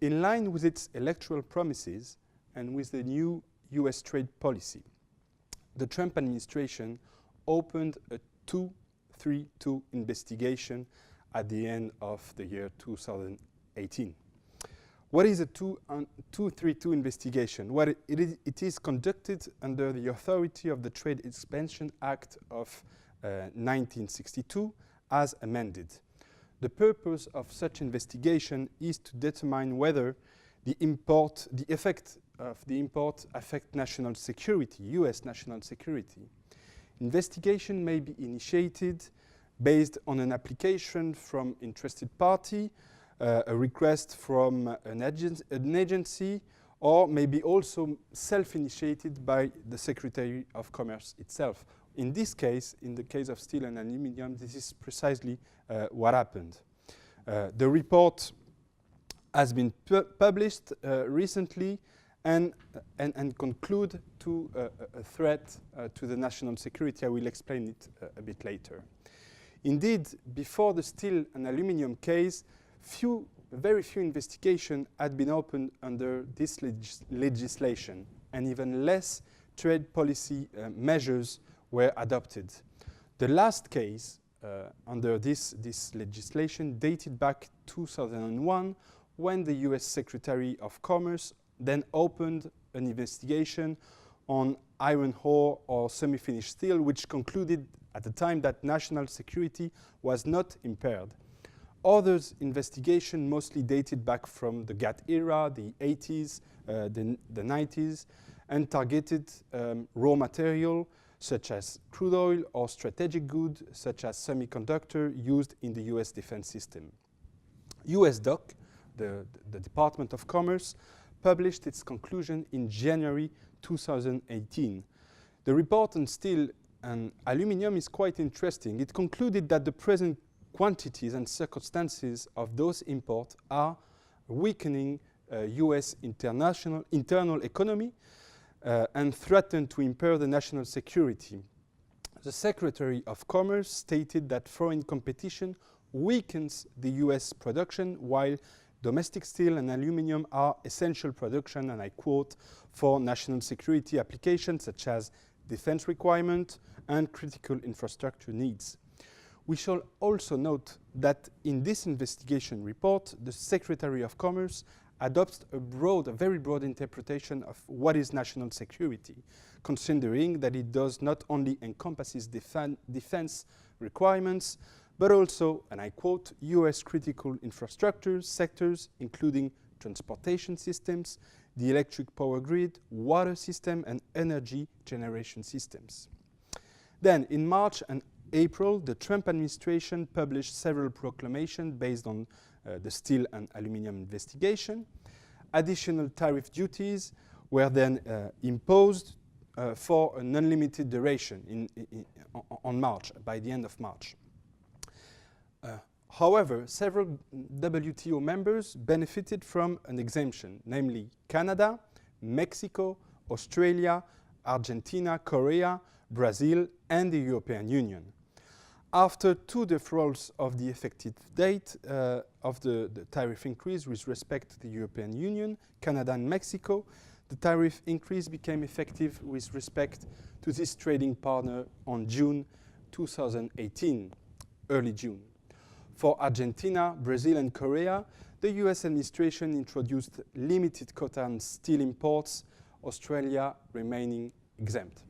In line with its electoral promises and with the new US trade policy, the Trump administration opened a 232 investigation at the end of the year 2018. What is a 232 investigation? Well, it is conducted under the authority of the Trade Expansion Act of 1962 as amended. The purpose of such investigation is to determine whether the effect of the import affect national security, US national security. Investigation may be initiated based on an application from interested party, a request from an agency, or maybe also self-initiated by the Secretary of Commerce itself. In this case, in the case of steel and aluminum, this is precisely what happened. The report has been published recently and conclude to a threat to the national security. I will explain it a bit later. Indeed, before the steel and aluminum case, very few investigations had been opened under this legislation, and even less trade policy measures were adopted. The last case under this legislation dated back 2001, when the US Secretary of Commerce then opened an investigation on iron ore or semi-finished steel, which concluded at the time that national security was not impaired. Others investigation mostly dated back from the GATT era, the 80s, the 90s, and targeted raw material such as crude oil or strategic goods such as semiconductor used in the US defense system. US DOC, the Department of Commerce, published its conclusion in January 2018. The report on steel and aluminum is quite interesting. It concluded that the present quantities and circumstances of those imports are weakening US internal economy and threaten to impair the national security. The Secretary of Commerce stated that foreign competition weakens the US production, while domestic steel and aluminum are essential production, and I quote, for national security applications such as defense requirement and critical infrastructure needs. We shall also note that in this investigation report, the Secretary of Commerce adopts a very broad interpretation of what is national security, considering that it does not only encompasses defense requirements, but also, and I quote, US critical infrastructure sectors, including transportation systems, the electric power grid, water system, and energy generation systems. Then, in March and April, the Trump administration published several proclamations based on the steel and aluminum investigation. Additional tariff duties were then imposed for an unlimited duration by the end of March. However, several WTO members benefited from an exemption, namely Canada, Mexico, Australia, Argentina, Korea, Brazil, and the European Union. After two deferrals of the effective date of the tariff increase with respect to the European Union, Canada and Mexico, the tariff increase became effective with respect to this trading partner on June 2018, early June. For Argentina, Brazil, and Korea, the US administration introduced limited quota on steel imports, Australia remaining exempt.